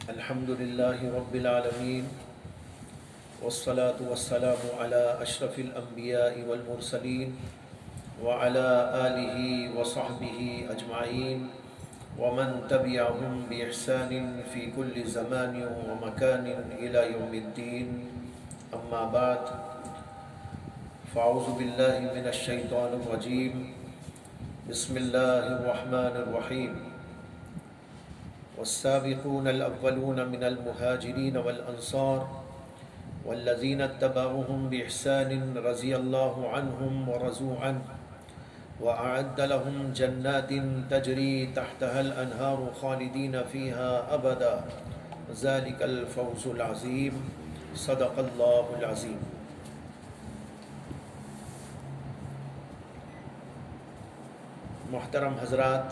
الحمد لله رب العالمين والصلاة والسلام على أشرف الأنبياء والمرسلين وعلى آله وصحبه أجمعين ومن تبعهم بإحسان في كل زمان ومكان إلى يوم الدين. أما بعد، فأعوذ بالله من الشيطان الرجيم. بسم الله الرحمن الرحيم. والسابقون الأولون من المهاجرين والأنصار والذين اتبعوهم بإحسان رضي الله عنهم ورضوا عنه وأعد لهم جنات تجري تحتها الأنهار خالدين فيها أبدا ذلك الفوز العظيم. صدق الله العظيم. محترم حضرات،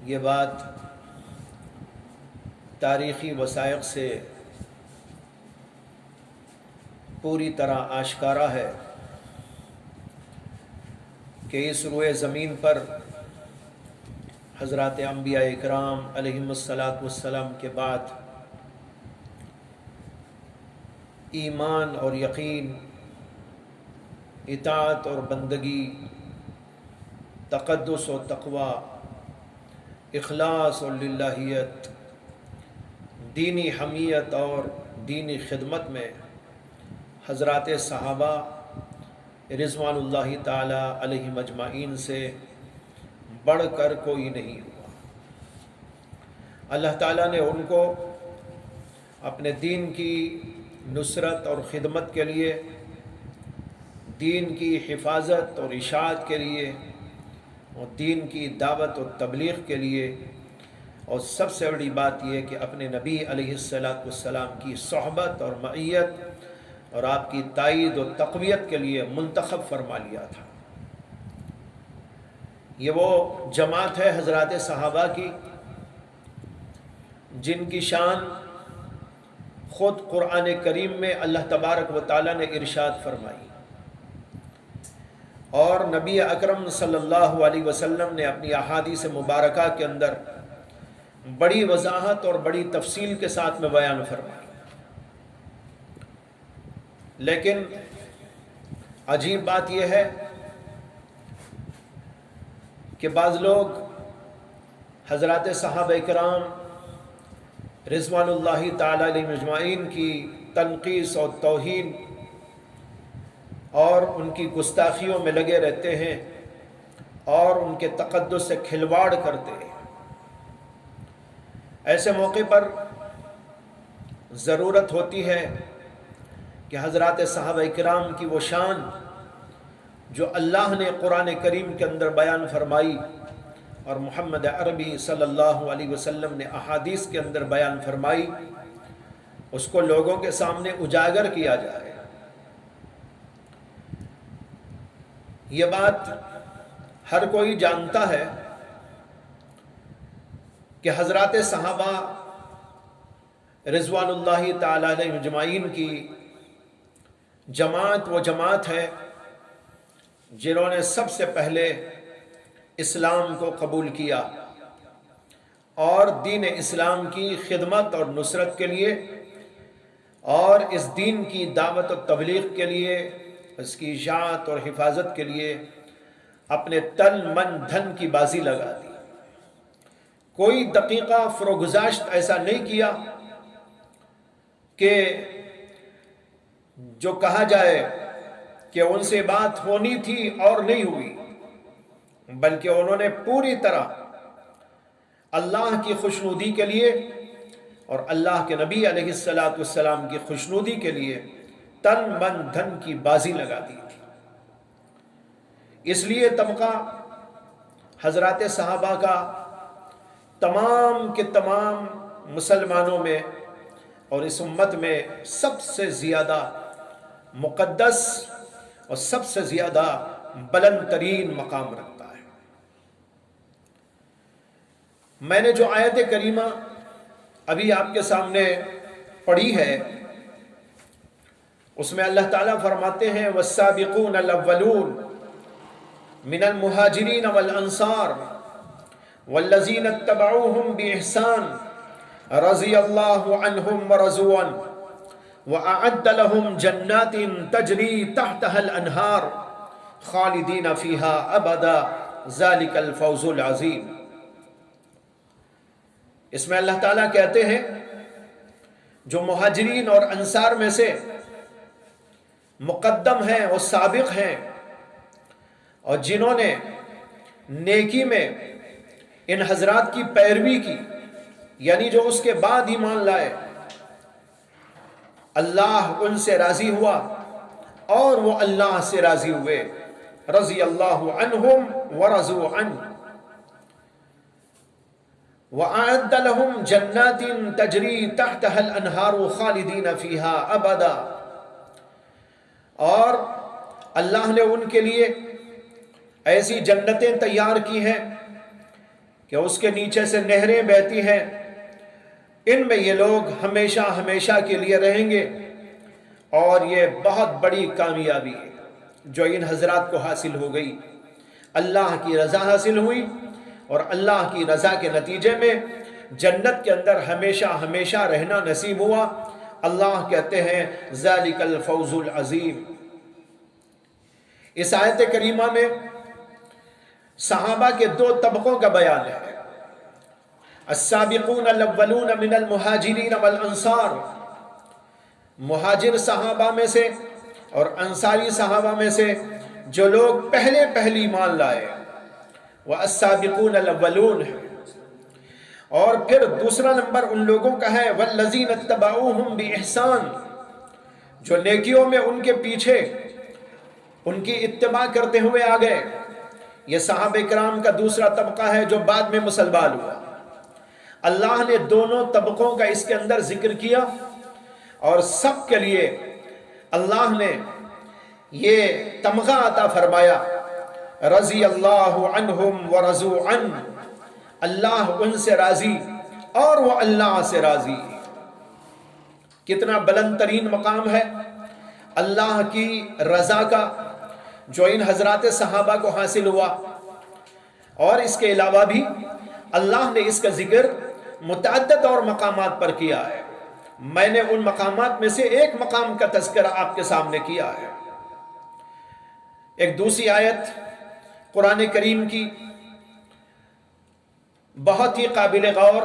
یہ بات تاریخی وثائق سے پوری طرح آشکارا ہے کہ اس روئے زمین پر حضرات انبیاء اکرام علیہم الصلاۃ والسلام کے بعد ایمان اور یقین، اطاعت اور بندگی، تقدس و تقوی، اخلاص اور للہیت، دینی حمیت اور دینی خدمت میں حضرات صحابہ رضوان اللہ تعالی علیہم اجمعین سے بڑھ کر کوئی نہیں ہوا. اللہ تعالیٰ نے ان کو اپنے دین کی نصرت اور خدمت کے لیے، دین کی حفاظت اور اشاعت کے لیے، اور دین کی دعوت و تبلیغ کے لیے، اور سب سے بڑی بات یہ کہ اپنے نبی علیہ الصلاۃ والسلام کی صحبت اور معیت اور آپ کی تائید و تقویت کے لیے منتخب فرما لیا تھا. یہ وہ جماعت ہے حضرات صحابہ کی جن کی شان خود قرآن کریم میں اللہ تبارک و تعالیٰ نے ارشاد فرمائی، اور نبی اکرم صلی اللہ علیہ وسلم نے اپنی احادیث مبارکہ کے اندر بڑی وضاحت اور بڑی تفصیل کے ساتھ میں بیان فرمائی. لیکن عجیب بات یہ ہے کہ بعض لوگ حضرات صحابہ کرام رضوان اللہ تعالی علیہم اجمعین کی تنقیص اور توہین اور ان کی گستاخیوں میں لگے رہتے ہیں اور ان کے تقدس سے کھلواڑ کرتے ہیں. ایسے موقع پر ضرورت ہوتی ہے کہ حضرات صحابہ کرام کی وہ شان جو اللہ نے قرآن کریم کے اندر بیان فرمائی اور محمد عربی صلی اللہ علیہ وسلم نے احادیث کے اندر بیان فرمائی، اس کو لوگوں کے سامنے اجاگر کیا جائے. یہ بات ہر کوئی جانتا ہے کہ حضرات صحابہ رضوان اللہ تعالی علیہ اجمعین کی جماعت وہ جماعت ہے جنہوں نے سب سے پہلے اسلام کو قبول کیا اور دین اسلام کی خدمت اور نصرت کے لیے اور اس دین کی دعوت و تبلیغ کے لیے، اس کی اشاعت اور حفاظت کے لیے اپنے تن من دھن کی بازی لگا دی. کوئی دقیقہ فروگزاشت ایسا نہیں کیا کہ جو کہا جائے کہ ان سے بات ہونی تھی اور نہیں ہوئی، بلکہ انہوں نے پوری طرح اللہ کی خوشنودی کے لیے اور اللہ کے نبی علیہ الصلاۃ والسلام کی خوشنودی کے لیے تن من دھن کی بازی لگا دی تھی. اس لیے طبقہ حضرات صحابہ کا تمام کے تمام مسلمانوں میں اور اس امت میں سب سے زیادہ مقدس اور سب سے زیادہ بلند ترین مقام رکھتا ہے. میں نے جو آیت کریمہ ابھی آپ کے سامنے پڑھی ہے، اس میں اللہ تعالیٰ فرماتے ہیں والسابقون الاولون من المہاجرین والانصار والذین اتبعوہم بإحسان رضی اللہ عنہم ورضوا عنہ وأعد لهم جنات تجری تحتها الأنہار خالدین فیہا ابدا ذالک الفوز العظیم۔ اس میں اللہ تعالیٰ کہتے ہیں جو مہاجرین اور انصار میں سے مقدم ہیں اور سابق ہیں اور جنہوں نے نیکی میں ان حضرات کی پیروی کی، یعنی جو اس کے بعد ایمان لائے، اللہ ان سے راضی ہوا اور وہ اللہ سے راضی ہوئے، رضی اللہ عنہم ورضوا عنہ وَأَعَدَّ لَهُمْ جَنَّاتٍ تَجْرِي تَحْتَهَا الْأَنْهَارُ خَالِدِينَ فِيهَا أَبَدًا، اور اللہ نے ان کے لیے ایسی جنتیں تیار کی ہیں کہ اس کے نیچے سے نہریں بہتی ہیں، ان میں یہ لوگ ہمیشہ ہمیشہ کے لیے رہیں گے، اور یہ بہت بڑی کامیابی ہے جو ان حضرات کو حاصل ہو گئی۔ اللہ کی رضا حاصل ہوئی اور اللہ کی رضا کے نتیجے میں جنت کے اندر ہمیشہ ہمیشہ رہنا نصیب ہوا۔ اللہ کہتے ہیں ذالک الفوز العظیم۔ اس آیت کریمہ میں صحابہ کے دو طبقوں کا بیان ہے، السابقون الاولون من المہاجرین والانصار، مہاجر صحابہ میں سے اور انصاری صحابہ میں سے جو لوگ پہلی ایمان لائے، والسابقون الاولون ہے، اور پھر دوسرا نمبر ان لوگوں کا ہے والذین اتبعوہم بإحسان، جو نیکیوں میں ان کے پیچھے ان کی اتباع کرتے ہوئے آ گئے۔ یہ صحابہ کرام کا دوسرا طبقہ ہے جو بعد میں مسلمان ہوا۔ اللہ نے دونوں طبقوں کا اس کے اندر ذکر کیا، اور سب کے لیے اللہ نے یہ تمغہ عطا فرمایا، رضی اللہ عنہم ورضوا عنہ، اللہ ان سے راضی اور وہ اللہ سے راضی۔ کتنا بلند ترین مقام ہے اللہ کی رضا کا جو ان حضرات صحابہ کو حاصل ہوا، اور اس کے علاوہ بھی اللہ نے اس کا ذکر متعدد اور مقامات پر کیا ہے۔ میں نے ان مقامات میں سے ایک مقام کا تذکرہ آپ کے سامنے کیا ہے۔ ایک دوسری آیت قرآن کریم کی بہت ہی قابل غور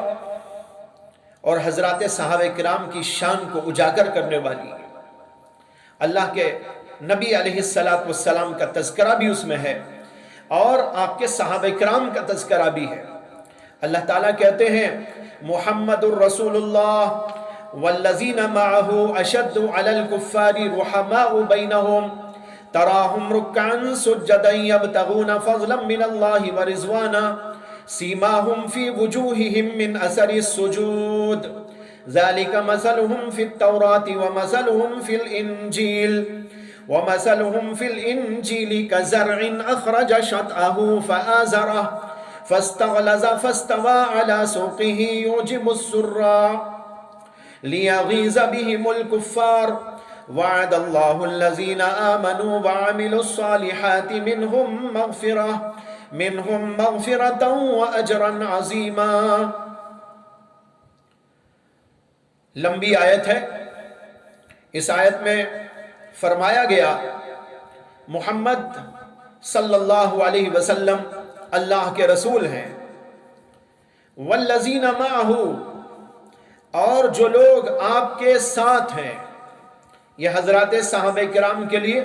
اور حضرات صحابہ کرام کی شان کو اجاگر کرنے والی ہے۔ اللہ کے نبی علیہ السلام کا تذکرہ بھی اس میں ہے، اور آپ کے صحابہ کرام کا تذکرہ بھی ہے۔ اللہ تعالیٰ کہتے ہیں محمد الرسول اللہ والذین معہ اشد علی الکفار رحماء بینہم تراہم رکعا سجدا یبتغون فضلا من اللہ ورضوانا سیماہم فی وجوہہم من اثر السجود ذالک مثلہم فی التوراۃ ومثلہم فی الانجیل ومثلہم فی الانجیل کزرع اخرج شطأہ فآزرہ فاستغلظ فاستوى على سوقه يعجب السراء ليغيظ بهم الكفار وعد الله الذين آمنوا وعملوا الصالحات منهم مغفرة وأجرا عظيما۔ لمبی آیت ہے، اس آیت میں فرمایا گیا محمد صلی اللہ علیہ وسلم اللہ کے رسول ہیں، والذین معہ، اور جو لوگ آپ کے ساتھ ہیں۔ یہ حضرات صحابہ کرام کے لیے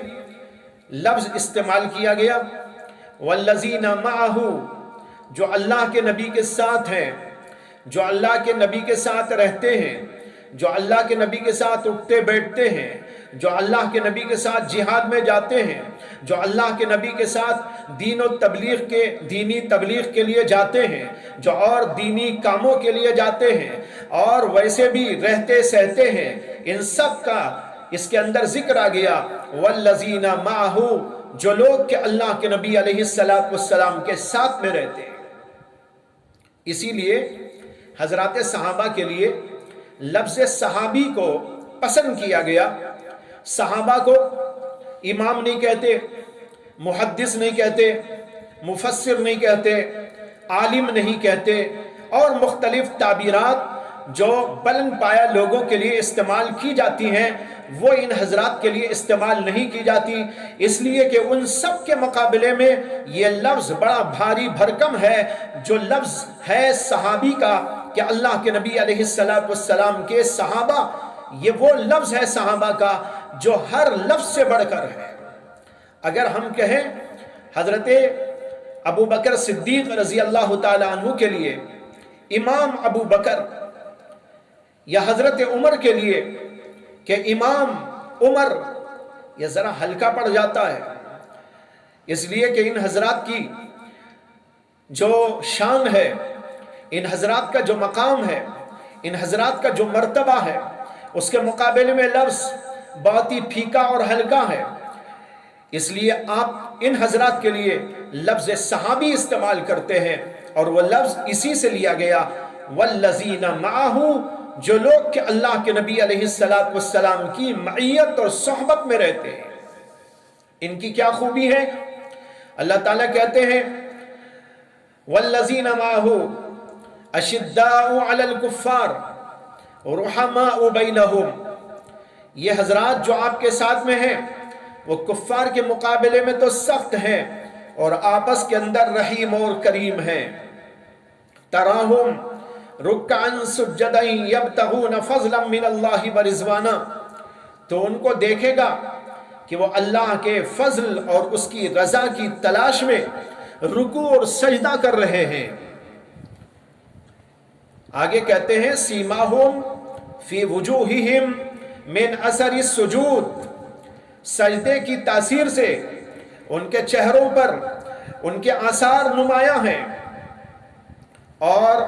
لفظ استعمال کیا گیا والذین معہ، جو اللہ کے نبی کے ساتھ ہیں، جو اللہ کے نبی کے ساتھ رہتے ہیں، جو اللہ کے نبی کے ساتھ اٹھتے بیٹھتے ہیں، جو اللہ کے نبی کے ساتھ جہاد میں جاتے ہیں، جو اللہ کے نبی کے ساتھ دینی تبلیغ کے لیے جاتے ہیں، جو اور دینی کاموں کے لیے جاتے ہیں، اور ویسے بھی رہتے سہتے ہیں، ان سب کا اس کے اندر ذکر آ گیا والذین معہ، جو لوگ کہ اللہ کے نبی علیہ السلام کے ساتھ میں رہتے ہیں۔ اسی لیے حضرات صحابہ کے لیے لفظ صحابی کو پسند کیا گیا۔ صحابہ کو امام نہیں کہتے، محدث نہیں کہتے، مفسر نہیں کہتے، عالم نہیں کہتے، اور مختلف تعبیرات جو بلند پایا لوگوں کے لیے استعمال کی جاتی ہیں وہ ان حضرات کے لیے استعمال نہیں کی جاتی، اس لیے کہ ان سب کے مقابلے میں یہ لفظ بڑا بھاری بھرکم ہے، جو لفظ ہے صحابی کا کہ اللہ کے نبی علیہ السلام کے صحابہ، یہ وہ لفظ ہے صحابہ کا جو ہر لفظ سے بڑھ کر ہے۔ اگر ہم کہیں حضرت ابو بکر صدیق رضی اللہ تعالیٰ عنہ کے لیے امام ابو بکر، یا حضرت عمر کے لیے کہ امام عمر، یہ ذرا ہلکا پڑ جاتا ہے، اس لیے کہ ان حضرات کی جو شان ہے، ان حضرات کا جو مقام ہے، ان حضرات کا جو مرتبہ ہے، اس کے مقابلے میں لفظ بہت ہی پھیکا اور ہلکا ہے، اس لیے آپ ان حضرات کے لیے لفظ صحابی استعمال کرتے ہیں، اور وہ لفظ اسی سے لیا گیا والذین معہ، جو لوگ کہ اللہ کے نبی علیہ السلام کی معیت اور صحبت میں رہتے ہیں۔ ان کی کیا خوبی ہے؟ اللہ تعالیٰ کہتے ہیں والذین معہ اشداء علی الکفار رحماء بینہم، یہ حضرات جو آپ کے ساتھ میں ہیں وہ کفار کے مقابلے میں تو سخت ہیں اور آپس کے اندر رحیم اور کریم ہیں۔ تراہم رکعا سجدا یبتغون فضلا من اللہ ورضوانا، تو ان کو دیکھے گا کہ وہ اللہ کے فضل اور اس کی رضا کی تلاش میں رکوع اور سجدہ کر رہے ہیں۔ آگے کہتے ہیں سیماہم فی وجوہہم من اثر السجود، سجدے کی تاثیر سے ان کے چہروں پر ان کے آثار نمایاں ہیں۔ اور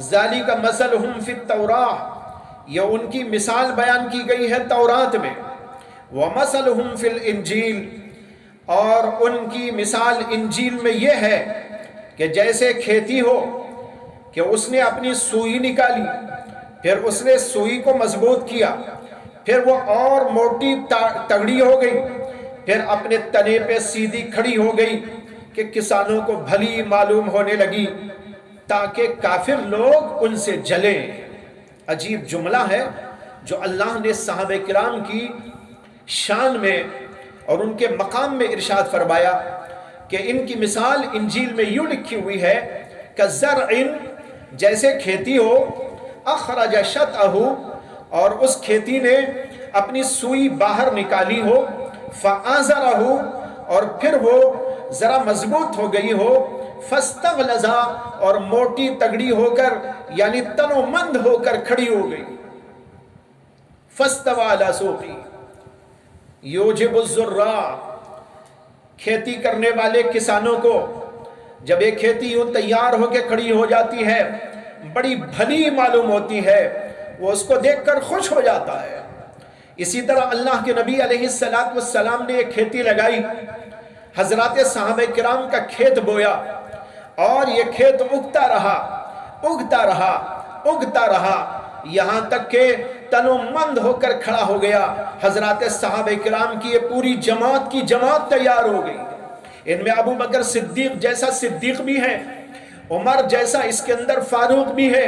ذالک مثلہم فی التوراۃ، یہ ان کی مثال بیان کی گئی ہے تورات میں، ومثلہم فی الانجیل، اور ان کی مثال انجیل میں یہ ہے کہ جیسے کھیتی ہو کہ اس نے اپنی سوئی نکالی، پھر اس نے سوئی کو مضبوط کیا، پھر وہ اور موٹی تگڑی ہو گئی، پھر اپنے تنے پہ سیدھی کھڑی ہو گئی کہ کسانوں کو بھلی معلوم ہونے لگی تاکہ کافر لوگ ان سے جلیں۔ عجیب جملہ ہے جو اللہ نے صحابہ کرام کی شان میں اور ان کے مقام میں ارشاد فرمایا کہ ان کی مثال انجیل میں یوں لکھی ہوئی ہے کزرع، جیسے کھیتی ہو، اخرج شطأہ، اور اس کھیتی نے اپنی سوئی باہر نکالی ہو، فآزرہ، اور پھر وہ ذرا مضبوط ہو گئی ہو، فاستغلظا، اور موٹی تگڑی ہو کر یعنی تن و مند ہو کر کھڑی ہو گئی، فاستوى علی سوقہ یوجب الزراع، کھیتی کرنے والے کسانوں کو جب ایک کھیتی یوں تیار ہو کے کھڑی ہو جاتی ہے بڑی بھلی معلوم ہوتی ہے، وہ اس کو دیکھ کر خوش ہو جاتا ہے۔ اسی طرح اللہ کے نبی علیہ السلام نے ایک کھیتی لگائی، حضرات صحابہ کرام کا کھیت بویا، اور یہ کھیت اگتا رہا، اگتا رہا، اگتا رہا، یہاں تک کہ تن و مند ہو کر کھڑا ہو گیا۔ حضرات صحابہ کرام کی یہ پوری جماعت کی جماعت تیار ہو گئی، ان میں ابو بکر صدیق جیسا صدیق بھی ہے، عمر جیسا اس کے اندر فاروق بھی ہے،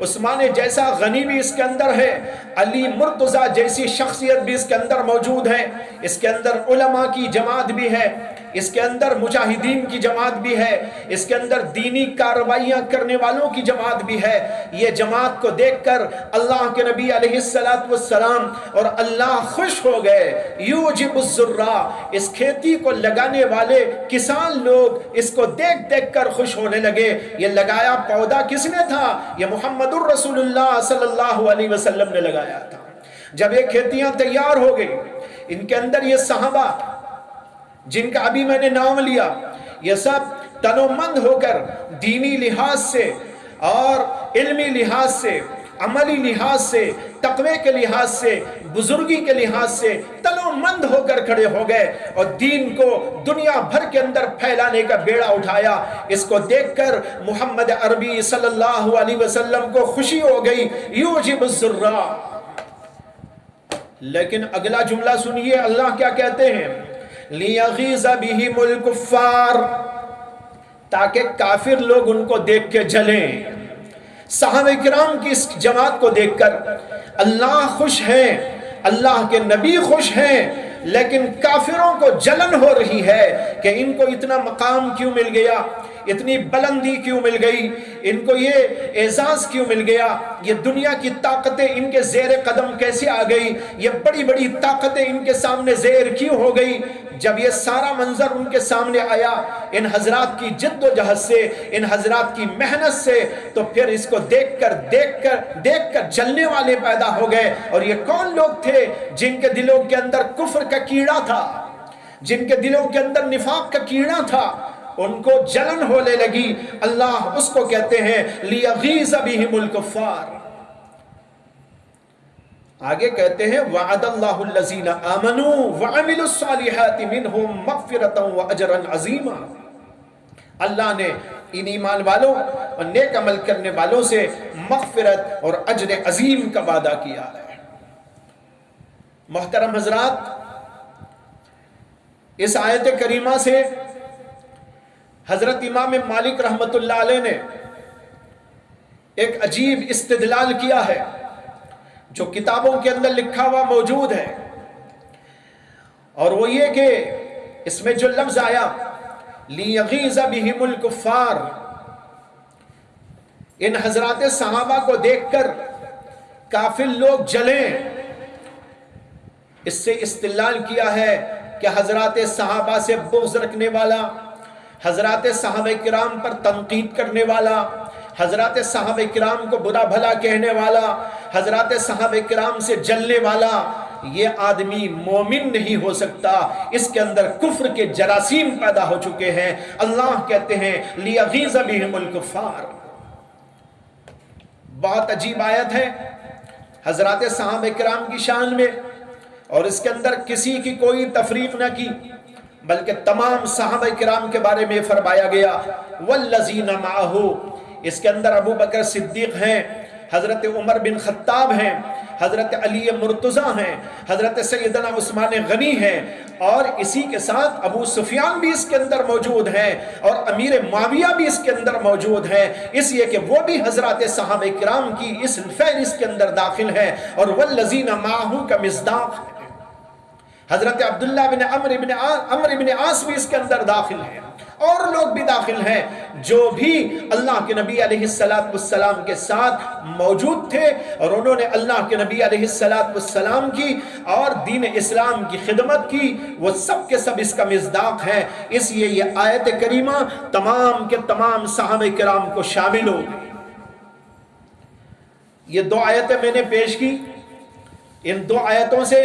عثمان جیسا غنی بھی اس کے اندر ہے، علی مرتضیٰ جیسی شخصیت بھی اس کے اندر موجود ہے، اس کے اندر علماء کی جماعت بھی ہے، اس کے اندر مجاہدین کی جماعت بھی ہے، اس کے اندر دینی کارروائیاں کرنے والوں کی جماعت بھی ہے۔ یہ جماعت کو دیکھ کر اللہ کے نبی علیہ السلام اور اللہ خوش ہو گئے۔ یوجب الزراع، اس کھیتی کو لگانے والے کسان لوگ اس کو دیکھ دیکھ کر خوش ہونے لگے۔ یہ لگایا پودا کس نے تھا؟ یہ محمد الرسول اللہ صلی اللہ علیہ وسلم نے لگایا تھا۔ جب یہ کھیتیاں تیار ہو گئی، ان کے اندر یہ صحابہ جن کا ابھی میں نے نام لیا، یہ سب تن و مند ہو کر دینی لحاظ سے اور علمی لحاظ سے، عملی لحاظ سے، تقوی کے لحاظ سے، بزرگی کے لحاظ سے تن و مند ہو کر کھڑے ہو گئے اور دین کو دنیا بھر کے اندر پھیلانے کا بیڑا اٹھایا۔ اس کو دیکھ کر محمد عربی صلی اللہ علیہ وسلم کو خوشی ہو گئی، یوجب الزراع۔ لیکن اگلا جملہ سنیے، اللہ کیا کہتے ہیں؟ لِيَغِيظَ بِهِمُ الْكُفَّارِ، تاکہ کافر لوگ ان کو دیکھ کے جلیں۔ صحابہ کرام کی اس جماعت کو دیکھ کر اللہ خوش ہے، اللہ کے نبی خوش ہیں، لیکن کافروں کو جلن ہو رہی ہے کہ ان کو اتنا مقام کیوں مل گیا، اتنی بلندی کیوں مل گئی، ان کو یہ اعزاز کیوں مل گیا، یہ دنیا کی طاقتیں ان کے زیر قدم کیسے آ گئی، یہ بڑی بڑی طاقتیں ان کے سامنے زیر کیوں ہو گئی۔ جب یہ سارا منظر ان کے سامنے آیا، ان حضرات کی جد و جہد سے، ان حضرات کی محنت سے، تو پھر اس کو دیکھ کر جلنے والے پیدا ہو گئے۔ اور یہ کون لوگ تھے؟ جن کے دلوں کے اندر کفر کا کیڑا تھا، جن کے دلوں کے اندر نفاق کا کیڑا تھا، ان کو جلن ہونے لگی۔ اللہ اس کو کہتے ہیں لیغیظ بہم الکفار۔ آگے کہتے ہیں وعد اللہ الذین آمنوا وعملوا الصالحات منہم مغفرۃ واجرا عظیما۔ اللہ نے ان ایمان والوں اور نیک عمل کرنے والوں سے مغفرت اور اجر عظیم کا وعدہ کیا ہے۔ محترم حضرات، اس آیت کریمہ سے حضرت امام مالک رحمت اللہ علیہ نے ایک عجیب استدلال کیا ہے جو کتابوں کے اندر لکھا ہوا موجود ہے، اور وہ یہ کہ اس میں جو لفظ آیا لیغیظ بہم الکفار، ان حضرات صحابہ کو دیکھ کر کافر لوگ جلیں، اس سے استدلال کیا ہے کہ حضرات صحابہ سے بغض رکھنے والا، حضرات صحابہ کرام پر تنقید کرنے والا، حضرات صحابہ کرام کو برا بھلا کہنے والا، حضرات صحابہ کرام سے جلنے والا، یہ آدمی مومن نہیں ہو سکتا، اس کے اندر کفر کے جراثیم پیدا ہو چکے ہیں۔ اللہ کہتے ہیں لیغیظ بہم الکفار۔ بہت عجیب آیت ہے حضرات صحابہ کرام کی شان میں، اور اس کے اندر کسی کی کوئی تفریق نہ کی، بلکہ تمام صحابہ کرام کے بارے میں فرمایا گیا والذین معہ۔ اس کے اندر ابو بکر صدیق ہیں، حضرت عمر بن خطاب ہیں، حضرت علی مرتضیٰ ہیں، حضرت سیدنا عثمان غنی ہیں، اور اسی کے ساتھ ابو سفیان بھی اس کے اندر موجود ہیں، اور امیر معاویہ بھی اس کے اندر موجود ہیں، اس لیے کہ وہ بھی حضرات صحابہ کرام کی اس فہرست کے اندر داخل ہیں۔ اور والذین معہ کا مصداق ہے، حضرت عبداللہ بن عمرو بن عاص بھی اس کے اندر داخل ہیں، اور لوگ بھی داخل ہیں جو بھی اللہ کے نبی علیہ السلام کے ساتھ موجود تھے، اور انہوں نے اللہ کے نبی علیہ السلام کی اور دین اسلام کی خدمت کی، وہ سب کے سب اس کا مصداق ہیں۔ اس لیے یہ آیت کریمہ تمام کے تمام صحابہ کرام کو شامل ہو گئی۔ یہ دو آیتیں میں نے پیش کی، ان دو آیتوں سے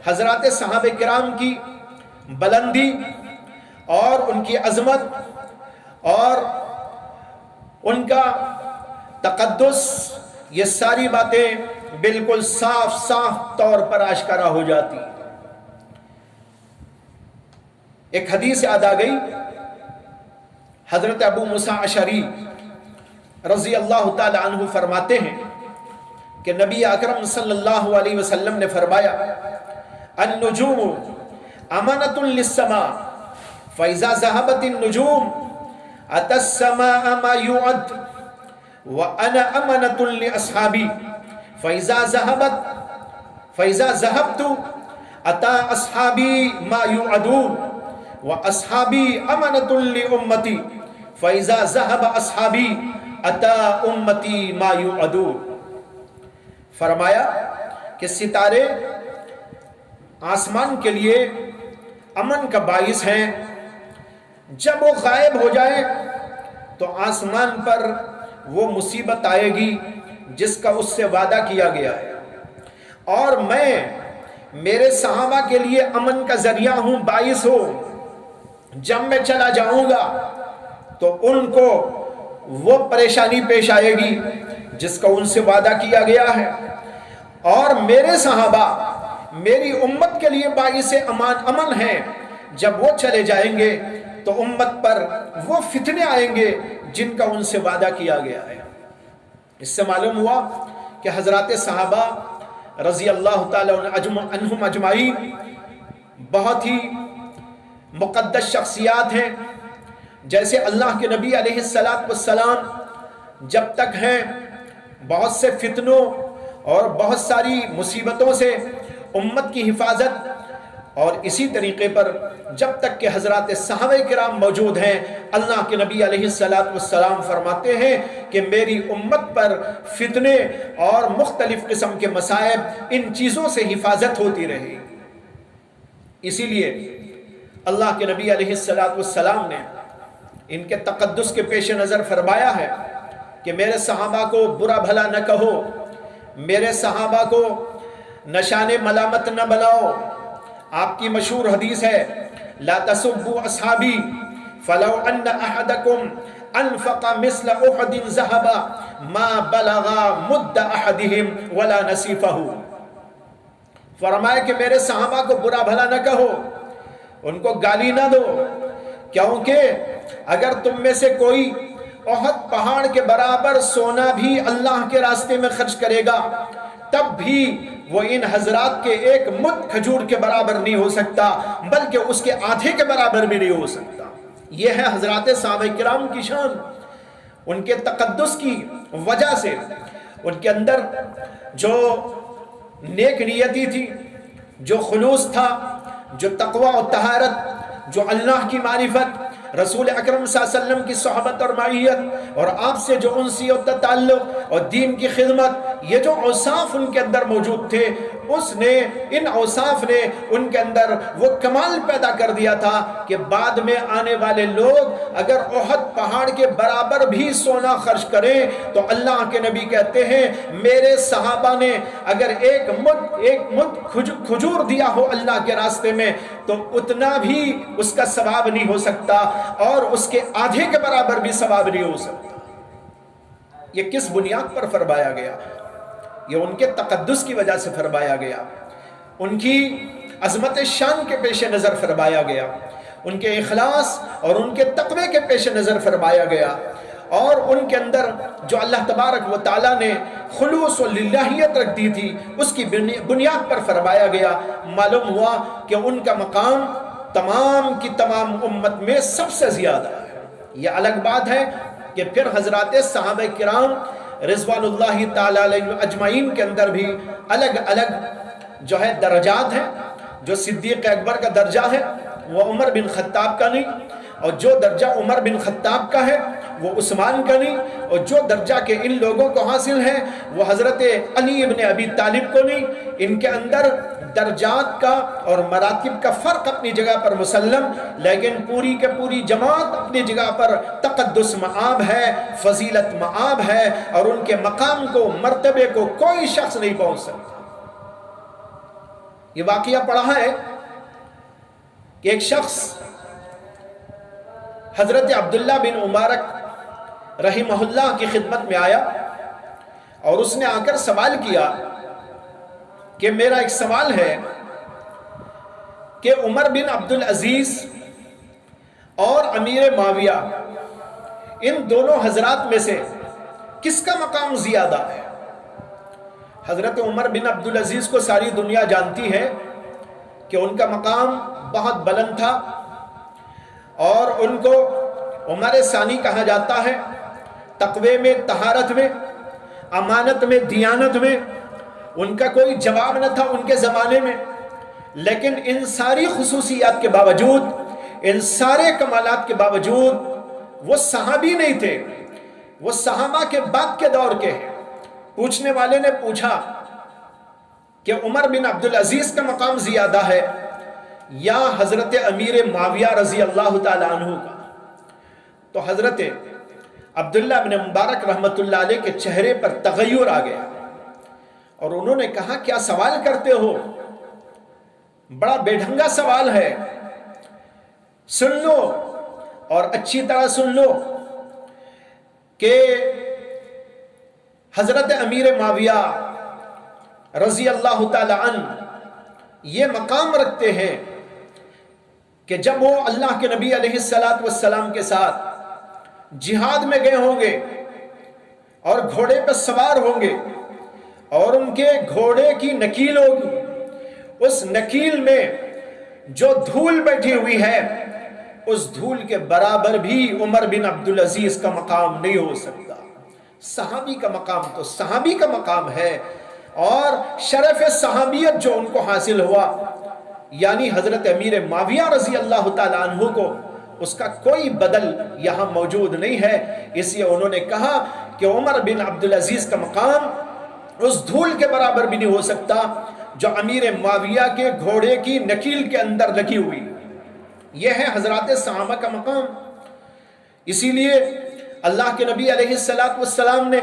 حضرات صحابہ کرام کی بلندی اور ان کی عظمت اور ان کا تقدس، یہ ساری باتیں بالکل صاف طور پر آشکارا ہو جاتی۔ ایک حدیث یاد آ گئی، حضرت ابو موسیٰ اشعری رضی اللہ تعالی عنہ فرماتے ہیں کہ نبی اکرم صلی اللہ علیہ وسلم نے فرمایا النجوم امانۃ للسماء فاذا ذهبت النجوم اتى السماء ما يوعد وانا امانۃ لاصحابي فاذا ذهبت اتى اصحابي ما يوعدون واصحابي امانۃ لامتي فاذا ذهب اصحابي اتى امتي ما يوعدون۔ فرمایا کہ ستارے آسمان کے لیے امن کا باعث ہیں، جب وہ غائب ہو جائے تو آسمان پر وہ مصیبت آئے گی جس کا اس سے وعدہ کیا گیا ہے، اور میں میرے صحابہ کے لیے امن کا ذریعہ ہوں، باعث ہوں۔ جب میں چلا جاؤں گا تو ان کو وہ پریشانی پیش آئے گی جس کا ان سے وعدہ کیا گیا ہے، اور میرے صحابہ میری امت کے لیے باعث امن ہیں، جب وہ چلے جائیں گے تو امت پر وہ فتنے آئیں گے جن کا ان سے وعدہ کیا گیا ہے۔ اس سے معلوم ہوا کہ حضرات صحابہ رضی اللہ تعالی عنہم اجمعین بہت ہی مقدس شخصیات ہیں، جیسے اللہ کے نبی علیہ السلام جب تک ہیں بہت سے فتنوں اور بہت ساری مصیبتوں سے امت کی حفاظت، اور اسی طریقے پر جب تک کہ حضرات صحابہ کرام موجود ہیں، اللہ کے نبی علیہ السلام فرماتے ہیں کہ میری امت پر فتنے اور مختلف قسم کے مصائب، ان چیزوں سے حفاظت ہوتی رہے. اسی لیے اللہ کے نبی علیہ السلام نے ان کے تقدس کے پیش نظر فرمایا ہے کہ میرے صحابہ کو برا بھلا نہ کہو، میرے صحابہ کو نشان ملامت نہ بناؤ. آپ کی مشہور حدیث ہے لا تسبوا اصحابی فلو ان احدکم انفق مثل احد ذهبا ما بلغ مد احدهم ولا نصیفہ. فرمایا کہ میرے صحابہ کو برا بھلا نہ کہو، ان کو گالی نہ دو، کیونکہ اگر تم میں سے کوئی احد پہاڑ کے برابر سونا بھی اللہ کے راستے میں خرچ کرے گا تب بھی وہ ان حضرات کے ایک مد کھجور کے برابر نہیں ہو سکتا، بلکہ اس کے آدھے کے برابر بھی نہیں ہو سکتا. یہ ہے حضرات صحابہ کرام کی شان. ان کے تقدس کی وجہ سے ان کے اندر جو نیک نیتی تھی، جو خلوص تھا، جو تقوی و طہارت، جو اللہ کی معرفت، رسول اکرم صلی اللہ علیہ وسلم کی صحبت اور معیت، اور آپ سے جو انسیت و تعلق اور دین کی خدمت، یہ جو اوصاف ان کے اندر موجود تھے، ان اوصاف نے ان کے اندر وہ کمال پیدا کر دیا تھا کہ بعد میں آنے والے لوگ اگر احد پہاڑ کے برابر بھی سونا خرچ کریں تو اللہ کے نبی کہتے ہیں میرے صحابہ نے اگر ایک مد کھجور دیا ہو اللہ کے راستے میں تو اتنا بھی اس کا ثواب نہیں ہو سکتا، اور اس کے آدھے کے برابر بھی ثواب نہیں ہو سکتا. یہ کس بنیاد پر فرمایا گیا؟ یہ ان کے تقدس کی وجہ سے فرمایا گیا، ان کی عظمت شان کے پیش نظر فرمایا گیا، ان کے اخلاص اور ان کے تقوی کے پیش نظر فرمایا گیا، اور ان کے اندر جو اللہ تبارک و تعالیٰ نے خلوص و للہیت رکھ دی تھی اس کی بنیاد پر فرمایا گیا. معلوم ہوا کہ ان کا مقام تمام کی تمام امت میں سب سے زیادہ ہے. یہ الگ بات ہے کہ پھر حضرات صحابہ کرام رضوان اللہ تعالیٰ علیہ اجمعین کے اندر بھی الگ الگ جو ہے درجات ہیں. جو صدیق اکبر کا درجہ ہے وہ عمر بن خطاب کا نہیں، اور جو درجہ عمر بن خطاب کا ہے وہ عثمان کا نہیں، اور جو درجہ کہ ان لوگوں کو حاصل ہے وہ حضرت علی ابن ابی طالب کو نہیں. ان کے اندر درجات کا اور مراتب کا فرق اپنی جگہ پر مسلم، لیکن پوری کے پوری جماعت اپنی جگہ پر تقدس معاب ہے، فضیلت معاب ہے، اور ان کے مقام کو، مرتبے کو کوئی شخص نہیں پہنچ سکتا. یہ واقعہ پڑھا ہے کہ ایک شخص حضرت عبداللہ بن مبارک رحمہ اللہ کی خدمت میں آیا اور اس نے آ کر سوال کیا کہ میرا ایک سوال ہے کہ عمر بن عبدالعزیز اور امیر معاویہ ان دونوں حضرات میں سے کس کا مقام زیادہ ہے؟ حضرت عمر بن عبدالعزیز کو ساری دنیا جانتی ہے کہ ان کا مقام بہت بلند تھا، اور ان کو عمر ثانی کہا جاتا ہے. تقوی میں، طہارت میں، امانت میں، دیانت میں ان کا کوئی جواب نہ تھا ان کے زمانے میں. لیکن ان ساری خصوصیات کے باوجود، ان سارے کمالات کے باوجود وہ صحابی نہیں تھے، وہ صحابہ کے بعد کے دور کے ہیں. پوچھنے والے نے پوچھا کہ عمر بن عبدالعزیز کا مقام زیادہ ہے یا حضرت امیر معاویہ رضی اللہ تعالیٰ عنہ کا؟ تو حضرت عبداللہ بن مبارک رحمت اللہ علیہ کے چہرے پر تغیر آ گیا، اور انہوں نے کہا کیا سوال کرتے ہو؟ بڑا بے ڈھنگا سوال ہے. سن لو اور اچھی طرح سن لو کہ حضرت امیر معاویہ رضی اللہ تعالی عنہ یہ مقام رکھتے ہیں کہ جب وہ اللہ کے نبی علیہ السلام کے ساتھ جہاد میں گئے ہوں گے اور گھوڑے پر سوار ہوں گے اور ان کے گھوڑے کی نکیل ہوگی، اس نکیل میں جو دھول بیٹھی ہوئی ہے اس دھول کے برابر بھی عمر بن عبدالعزیز کا مقام نہیں ہو سکتا۔ صحابی کا مقام تو صحابی کا مقام ہے، اور شرف صحابیت جو ان کو حاصل ہوا، یعنی حضرت امیر معاویہ رضی اللہ تعالیٰ عنہ کو، اس کا کوئی بدل یہاں موجود نہیں ہے۔ اس لیے انہوں نے کہا کہ عمر بن عبدالعزیز کا مقام اس دھول کے برابر بھی نہیں ہو سکتا جو امیر معاویہ کے گھوڑے کی نکیل کے اندر لگی ہوئی۔ یہ ہے حضرات صحابہ کا مقام۔ اسی لیے اللہ کے نبی علیہ السلام نے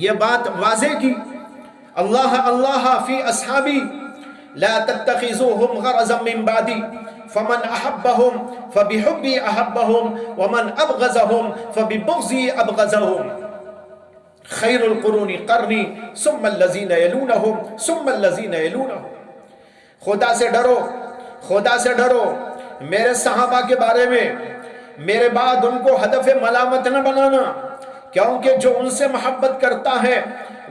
یہ بات واضح کی، اللہ اللہ فی اصحابی لا تتخذوهم غرضا من بعدی فمن احبهم فبحبی احبهم ومن ابغضهم فببغضی ابغضهم خیر القرون قرنی ثم الذین یلونهم ثم الذین یلونهم۔ خدا سے ڈرو، خدا سے ڈرو، میرے صحابہ کے بارے میں میرے بعد ان کو ہدف ملامت نہ بنانا، کیونکہ جو ان سے محبت کرتا ہے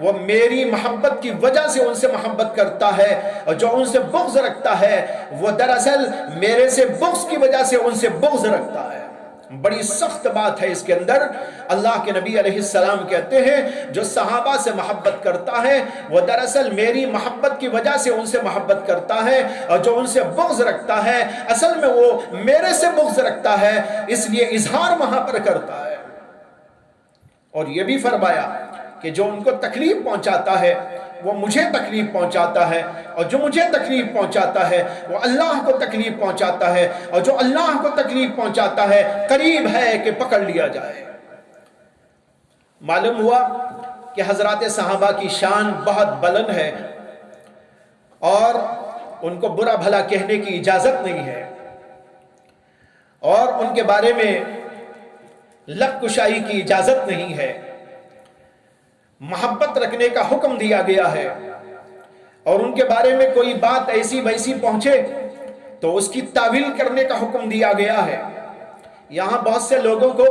وہ میری محبت کی وجہ سے ان سے محبت کرتا ہے، اور جو ان سے بغض رکھتا ہے وہ دراصل میرے سے بغض کی وجہ سے ان سے بغض رکھتا ہے۔ بڑی سخت بات ہے اس کے اندر۔ اللہ کے نبی علیہ السلام کہتے ہیں جو صحابہ سے محبت کرتا ہے وہ دراصل میری محبت کی وجہ سے ان سے محبت کرتا ہے، اور جو ان سے بغض رکھتا ہے اصل میں وہ میرے سے بغض رکھتا ہے، اس لیے اظہار وہاں پر کرتا ہے۔ اور یہ بھی فرمایا کہ جو ان کو تکلیف پہنچاتا ہے وہ مجھے تکلیف پہنچاتا ہے، اور جو مجھے تکلیف پہنچاتا ہے وہ اللہ کو تکلیف پہنچاتا ہے، اور جو اللہ کو تکلیف پہنچاتا ہے قریب ہے کہ پکڑ لیا جائے۔ معلوم ہوا کہ حضرات صحابہ کی شان بہت بلند ہے، اور ان کو برا بھلا کہنے کی اجازت نہیں ہے، اور ان کے بارے میں لب کشائی کی اجازت نہیں ہے۔ محبت رکھنے کا حکم دیا گیا ہے، اور ان کے بارے میں کوئی بات ایسی ویسی پہنچے تو اس کی تعویل کرنے کا حکم دیا گیا ہے۔ یہاں بہت سے لوگوں کو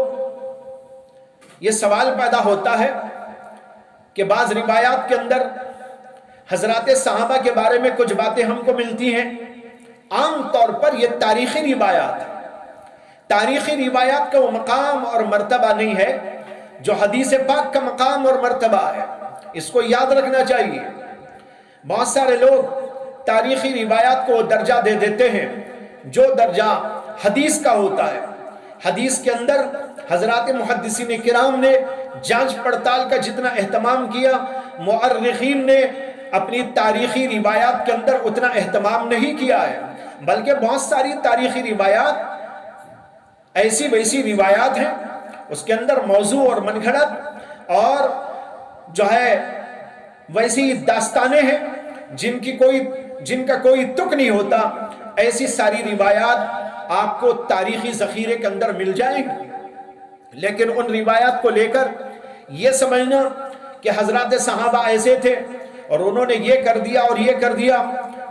یہ سوال پیدا ہوتا ہے کہ بعض روایات کے اندر حضرات صحابہ کے بارے میں کچھ باتیں ہم کو ملتی ہیں، عام طور پر یہ تاریخی روایات، تاریخی روایات کا وہ مقام اور مرتبہ نہیں ہے جو حدیث پاک کا مقام اور مرتبہ ہے۔ اس کو یاد رکھنا چاہیے۔ بہت سارے لوگ تاریخی روایات کو درجہ دے دیتے ہیں جو درجہ حدیث کا ہوتا ہے۔ حدیث کے اندر حضرات محدثین کرام نے جانچ پڑتال کا جتنا اہتمام کیا، مؤرخین نے اپنی تاریخی روایات کے اندر اتنا اہتمام نہیں کیا ہے، بلکہ بہت ساری تاریخی روایات ایسی ویسی روایات ہیں، اس کے اندر موضوع اور من گھڑت اور جو ہے ویسی داستانیں ہیں جن کا کوئی تک نہیں ہوتا۔ ایسی ساری روایات آپ کو تاریخی ذخیرے کے اندر مل جائیں گی، لیکن ان روایات کو لے کر یہ سمجھنا کہ حضرات صحابہ ایسے تھے اور انہوں نے یہ کر دیا اور یہ کر دیا،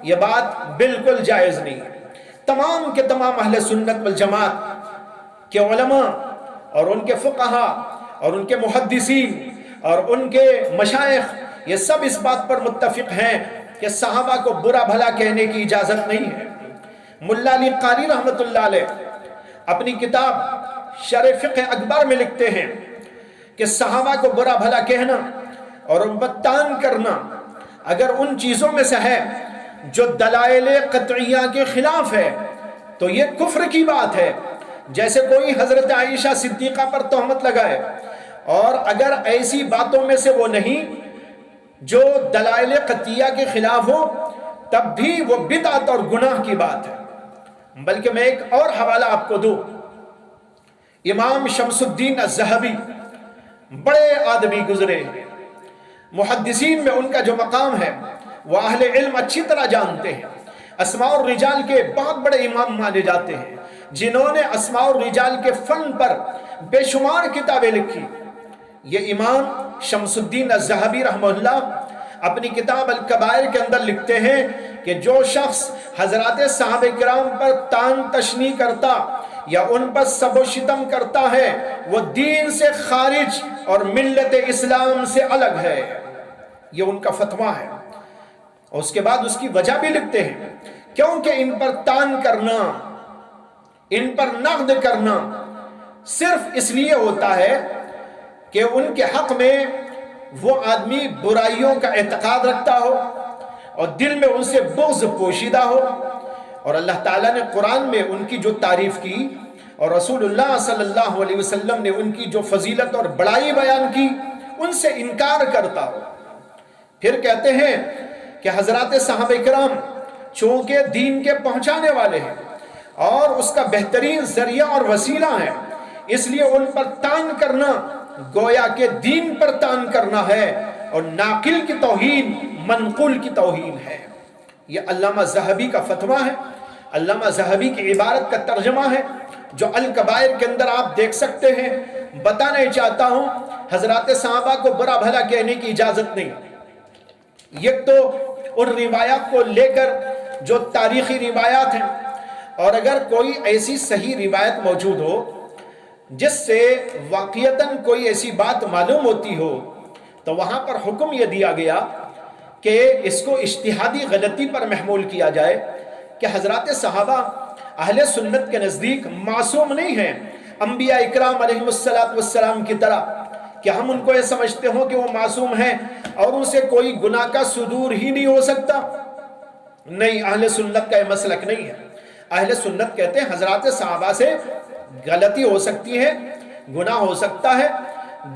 یہ بات بالکل جائز نہیں ہے۔ تمام کے تمام اہل سنت والجماعت کے علماء اور ان کے فقہا اور ان کے محدثین اور ان کے مشائخ یہ سب اس بات پر متفق ہیں کہ صحابہ کو برا بھلا کہنے کی اجازت نہیں ہے۔ ملا علی قاری رحمت اللہ علیہ اپنی کتاب شرح فقہ اکبر میں لکھتے ہیں کہ صحابہ کو برا بھلا کہنا اور ان پر تان کرنا اگر ان چیزوں میں سے ہے جو دلائل قطعیہ کے خلاف ہے تو یہ کفر کی بات ہے۔ جیسے کوئی حضرت عائشہ صدیقہ پر تہمت لگائے، اور اگر ایسی باتوں میں سے وہ نہیں جو دلائل قطعیہ کے خلاف ہو تب بھی وہ بدعت اور گناہ کی بات ہے۔ بلکہ میں ایک اور حوالہ آپ کو دوں، امام شمس الدین الذہبی بڑے آدمی گزرے، محدثین میں ان کا جو مقام ہے وہ اہل علم اچھی طرح جانتے ہیں، اسماء الرجال کے بہت بڑے امام مانے جاتے ہیں جنہوں نے اسماء الرجال کے فن پر بے شمار کتابیں لکھی۔ یہ امام شمس الدین الذہبی رحمہ اللہ اپنی کتاب الکبائر کے اندر لکھتے ہیں کہ جو شخص حضرات صحابہ کرام پر تان تشنیع کرتا یا ان پر سب و شتم کرتا ہے وہ دین سے خارج اور ملت اسلام سے الگ ہے۔ یہ ان کا فتویٰ ہے، اور اس کے بعد اس کی وجہ بھی لکھتے ہیں، کیونکہ ان پر تان کرنا ان پر نقد کرنا صرف اس لیے ہوتا ہے کہ ان کے حق میں وہ آدمی برائیوں کا اعتقاد رکھتا ہو اور دل میں ان سے بغض پوشیدہ ہو. اور اللہ تعالیٰ نے قرآن میں ان کی جو تعریف کی اور رسول اللہ صلی اللہ علیہ وسلم نے ان کی جو فضیلت اور بڑائی بیان کی ان سے انکار کرتا ہو. پھر کہتے ہیں کہ حضرات صحابہ کرام چونکہ دین کے پہنچانے والے ہیں اور اس کا بہترین ذریعہ اور وسیلہ ہے، اس لیے ان پر تان کرنا گویا کہ دین پر تان کرنا ہے اور ناقل کی توہین منقول کی توہین ہے. یہ علامہ ذہبی کا فتویٰ ہے، علامہ ذہبی کی عبارت کا ترجمہ ہے جو الکبائر کے اندر آپ دیکھ سکتے ہیں. بتانا چاہتا ہوں حضرات صحابہ کو برا بھلا کہنے کی اجازت نہیں. یہ تو ان روایات کو لے کر جو تاریخی روایات ہیں، اور اگر کوئی ایسی صحیح روایت موجود ہو جس سے واقعتاً کوئی ایسی بات معلوم ہوتی ہو تو وہاں پر حکم یہ دیا گیا کہ اس کو اجتہادی غلطی پر محمول کیا جائے کہ حضرات صحابہ اہل سنت کے نزدیک معصوم نہیں ہیں انبیاء اکرام علیہ السلام کی طرح کہ ہم ان کو یہ سمجھتے ہوں کہ وہ معصوم ہیں اور ان سے کوئی گناہ کا صدور ہی نہیں ہو سکتا. نہیں، اہل سنت کا یہ مسلک نہیں ہے. اہل سنت کہتے ہیں حضرات صحابہ سے غلطی ہو سکتی ہے، گناہ ہو سکتا ہے.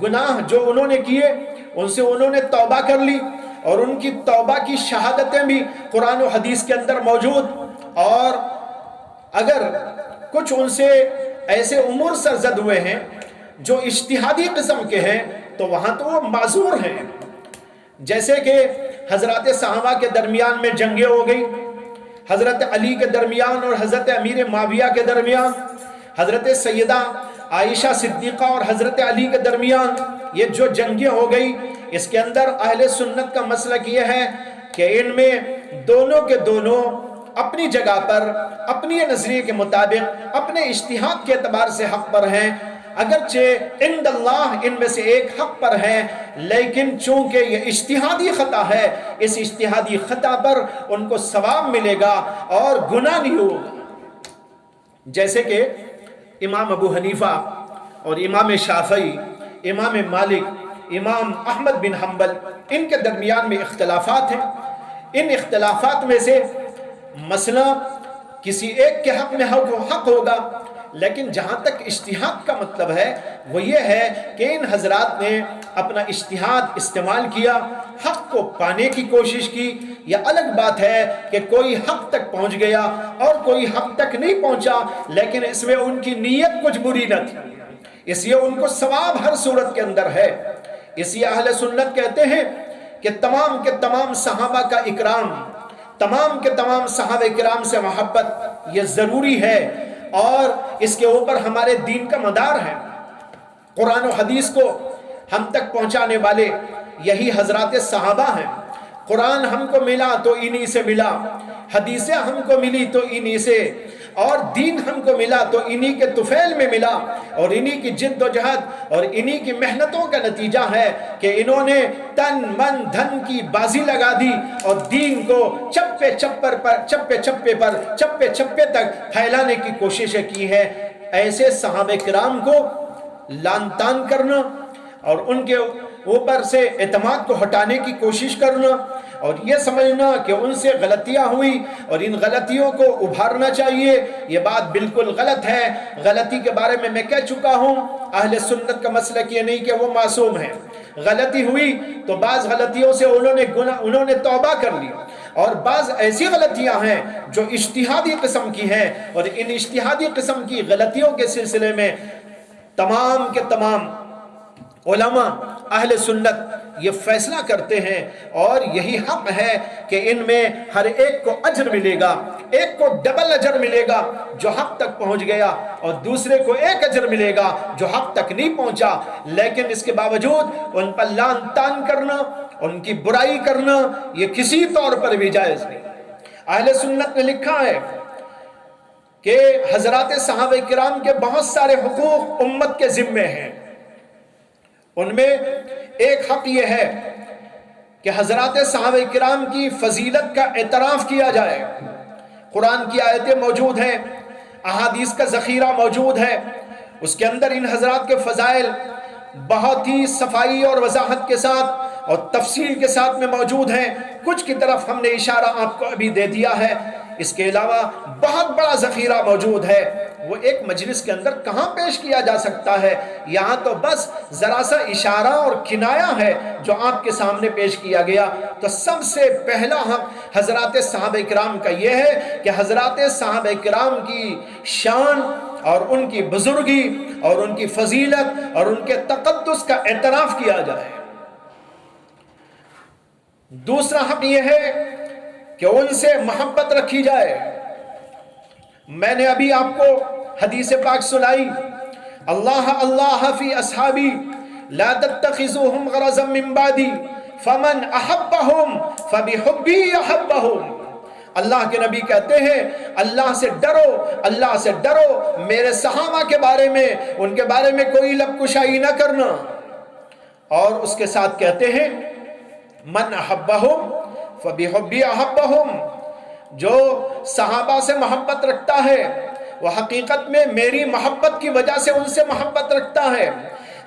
گناہ جو انہوں نے کیے ان سے انہوں نے توبہ کر لی اور ان کی توبہ کی شہادتیں بھی قرآن و حدیث کے اندر موجود. اور اگر کچھ ان سے ایسے امور سرزد ہوئے ہیں جو اجتہادی قسم کے ہیں تو وہاں تو وہ معذور ہیں. جیسے کہ حضرات صحابہ کے درمیان میں جنگیں ہو گئی، حضرت علی کے درمیان اور حضرت امیر معاویہ کے درمیان، حضرت سیدہ عائشہ صدیقہ اور حضرت علی کے درمیان یہ جو جنگیں ہو گئی، اس کے اندر اہل سنت کا مسلک یہ ہے کہ ان میں دونوں کے دونوں اپنی جگہ پر اپنی نظریے کے مطابق اپنے اجتہاد کے اعتبار سے حق پر ہیں. اگرچہ عند اللہ ان میں سے ایک حق پر ہے، لیکن چونکہ یہ اجتہادی خطا ہے، اس اجتہادی خطا پر ان کو ثواب ملے گا اور گناہ نہیں ہوگا. جیسے کہ امام ابو حنیفہ اور امام شافعی، امام مالک، امام احمد بن حنبل، ان کے درمیان میں اختلافات ہیں. ان اختلافات میں سے مسئلہ کسی ایک کے حق میں حق ہوگا، لیکن جہاں تک اجتہاد کا مطلب ہے وہ یہ ہے کہ ان حضرات نے اپنا اجتہاد استعمال کیا، حق کو پانے کی کوشش کی. یہ الگ بات ہے کہ کوئی حق تک پہنچ گیا اور کوئی حق تک نہیں پہنچا، لیکن اس میں ان کی نیت کچھ بری نہ تھی، اس لیے ان کو ثواب ہر صورت کے اندر ہے. اس لیے اہل سنت کہتے ہیں کہ تمام کے تمام صحابہ کا اکرام، تمام کے تمام صحابہ کرام سے محبت یہ ضروری ہے اور اس کے اوپر ہمارے دین کا مدار ہے. قرآن و حدیث کو ہم تک پہنچانے والے یہی حضرات صحابہ ہیں. قرآن ہم کو ملا تو انہی سے ملا، حدیثیں ہم کو ملی تو انہی سے، اور دین ہم کو ملا تو انہی کے طفیل میں ملا، اور انہی کی جد و جہد اور انہی کی محنتوں کا نتیجہ ہے کہ انہوں نے تن من دھن کی بازی لگا دی اور دین کو چپے چپے تک پھیلانے کی کوششیں کی ہے. ایسے صحابہ کرام کو لان تان کرنا اور ان کے اوپر سے اعتماد کو ہٹانے کی کوشش کرنا اور یہ سمجھنا کہ ان سے غلطیاں ہوئی اور ان غلطیوں کو ابھارنا چاہیے، یہ بات بالکل غلط ہے. غلطی کے بارے میں کہہ چکا ہوں، اہل سنت کا مسلک یہ نہیں کہ وہ معصوم ہیں. غلطی ہوئی تو بعض غلطیوں سے انہوں نے توبہ کر لی، اور بعض ایسی غلطیاں ہیں جو اجتہادی قسم کی ہیں، اور ان اجتہادی قسم کی غلطیوں کے سلسلے میں تمام کے تمام علماء اہل سنت یہ فیصلہ کرتے ہیں اور یہی حق ہے کہ ان میں ہر ایک کو اجر ملے گا، ایک کو ڈبل اجر ملے گا جو حق تک پہنچ گیا، اور دوسرے کو ایک اجر ملے گا جو حق تک نہیں پہنچا. لیکن اس کے باوجود ان پر لعن طعن کرنا، ان کی برائی کرنا یہ کسی طور پر بھی جائز نہیں. اہل سنت نے لکھا ہے کہ حضرات صحابہ کرام کے بہت سارے حقوق امت کے ذمے ہیں. ان میں ایک حق یہ ہے کہ حضرات صحابہ کرام کی فضیلت کا اعتراف کیا جائے. قرآن کی آیتیں موجود ہیں، احادیث کا ذخیرہ موجود ہے، اس کے اندر ان حضرات کے فضائل بہت ہی صفائی اور وضاحت کے ساتھ اور تفصیل کے ساتھ میں موجود ہیں۔ کچھ کی طرف ہم نے اشارہ آپ کو ابھی دے دیا ہے، اس کے علاوہ بہت بڑا ذخیرہ موجود ہے، وہ ایک مجلس کے اندر کہاں پیش کیا جا سکتا ہے؟ یہاں تو بس ذرا سا اشارہ اور کنایہ ہے جو آپ کے سامنے پیش کیا گیا۔ تو سب سے پہلا حق حضرات صحابہ کرام کا یہ ہے کہ حضرات صحابہ کرام کی شان اور ان کی بزرگی اور ان کی فضیلت اور ان کے تقدس کا اعتراف کیا جائے۔ دوسرا حق یہ ہے کہ ان سے محبت رکھی جائے۔ میں نے ابھی آپ کو حدیث پاک سنائی، اللہ اللہ فی اصحابی لا تتخذوہم غرضا من بعدی فمن احبہم فبحبی احبہم۔ اللہ کے نبی کہتے ہیں اللہ سے ڈرو، اللہ سے ڈرو، میرے صحابہ کے بارے میں، ان کے بارے میں کوئی لب کشائی نہ کرنا۔ اور اس کے ساتھ کہتے ہیں من احبہم فبحبی احبہم، جو صحابہ سے محبت رکھتا ہے وہ حقیقت میں میری محبت کی وجہ سے ان سے محبت رکھتا ہے۔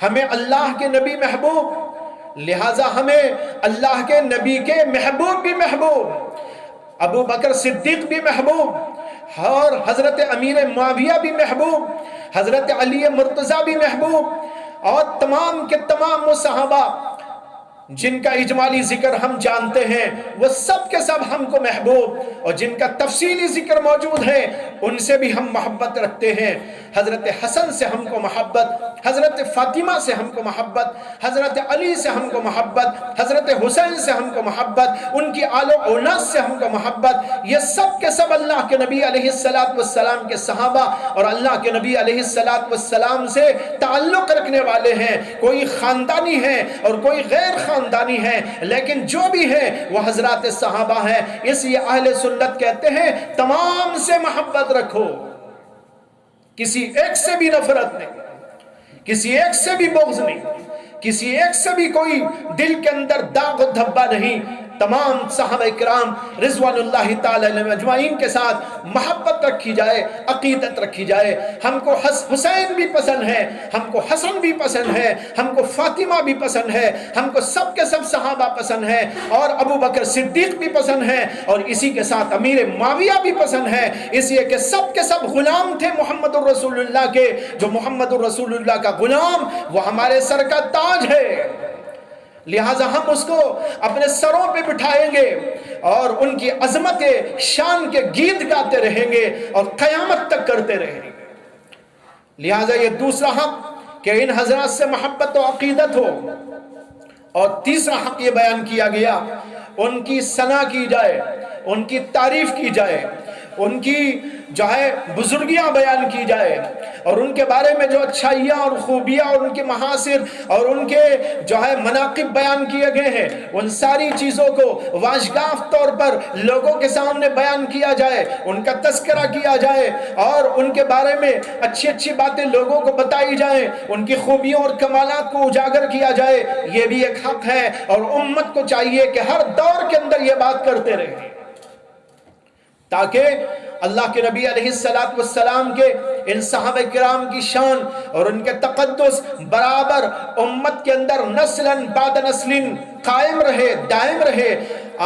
ہمیں اللہ کے نبی محبوب، لہٰذا ہمیں اللہ کے نبی کے محبوب بھی محبوب، ابو بکر صدیق بھی محبوب، اور حضرت امیر معاویہ بھی محبوب، حضرت علی مرتضیٰ بھی محبوب، اور تمام کے تمام وہ صحابہ جن کا اجمالی ذکر ہم جانتے ہیں وہ سب کے سب ہم کو محبوب، اور جن کا تفصیلی ذکر موجود ہے ان سے بھی ہم محبت رکھتے ہیں۔ حضرت حسن سے ہم کو محبت، حضرت فاطمہ سے ہم کو محبت، حضرت علی سے ہم کو محبت، حضرت حسین سے ہم کو محبت، ان کی آل و اولاد سے ہم کو محبت۔ یہ سب کے سب اللہ کے نبی علیہ السلام کے صحابہ اور اللہ کے نبی علیہ السلام سے تعلق رکھنے والے ہیں۔ کوئی خاندانی ہے اور کوئی غیر خاندانی ہے، لیکن جو بھی ہے وہ حضرات صحابہ ہیں۔ اس لیے اہل سنت کہتے ہیں تمام سے محبت رکھو، کسی ایک سے بھی نفرت نہیں، کسی ایک سے بھی بغض نہیں، کسی ایک سے بھی کوئی دل کے اندر داغ و دھبا نہیں۔ تمام صحابہ کرام رضوان اللہ تعالی علیہم اجمعین کے ساتھ محبت رکھی جائے، عقیدت رکھی جائے۔ ہم کو حسین بھی پسند ہے، ہم کو حسن بھی پسند ہے، ہم کو فاطمہ بھی پسند ہے، ہم کو سب کے سب صحابہ پسند ہے، اور ابو بکر صدیق بھی پسند ہے، اور اسی کے ساتھ امیر معاویہ بھی پسند ہے، اس لیے کہ سب کے سب غلام تھے محمد الرسول اللہ کے۔ جو محمد الرسول اللہ کا غلام وہ ہمارے سر کا تاج ہے، لہٰذا ہم اس کو اپنے سروں پہ بٹھائیں گے اور ان کی عظمت شان کے گیت گاتے رہیں گے اور قیامت تک کرتے رہیں گے۔ لہٰذا یہ دوسرا حق کہ ان حضرات سے محبت و عقیدت ہو، اور تیسرا حق یہ بیان کیا گیا ان کی ثنا کی جائے، ان کی تعریف کی جائے، ان کی جو ہے بزرگیاں بیان کی جائے، اور ان کے بارے میں جو اچھائیاں اور خوبیاں اور ان کے محاسن اور ان کے جو ہے مناقب بیان کیے گئے ہیں، ان ساری چیزوں کو واجگاف طور پر لوگوں کے سامنے بیان کیا جائے، ان کا تذکرہ کیا جائے، اور ان کے بارے میں اچھی اچھی باتیں لوگوں کو بتائی جائیں، ان کی خوبیوں اور کمالات کو اجاگر کیا جائے۔ یہ بھی ایک حق ہے، اور امت کو چاہیے کہ ہر دور کے اندر یہ بات کرتے رہیں، تاکہ اللہ کے نبی علیہ السلام کے ان صحابہ کرام کی شان اور ان کے تقدس برابر امت کے اندر نسلاً بعد نسلن قائم رہے، دائم رہے۔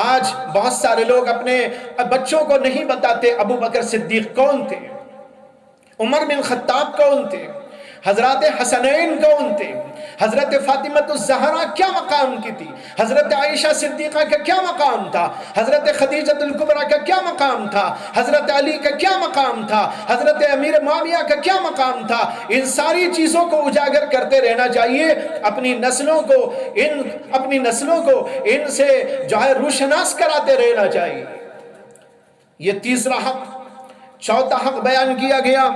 آج بہت سارے لوگ اپنے بچوں کو نہیں بتاتے ابو بکر صدیق کون تھے، عمر بن خطاب کون تھے، حضرات حسنین کون تھے، حضرت فاطمہ الزہرا کیا مقام کی تھی، حضرت عائشہ صدیقہ کا کیا مقام تھا، حضرت خدیجہ الکبریٰ کا کیا مقام تھا، حضرت علی کا کیا مقام تھا، حضرت امیر معاویہ کا کیا مقام تھا۔ ان ساری چیزوں کو اجاگر کرتے رہنا چاہیے، اپنی نسلوں کو ان سے جو ہے روشناس کراتے رہنا چاہیے۔ یہ تیسرا حق۔ چوتھا حق بیان کیا گیا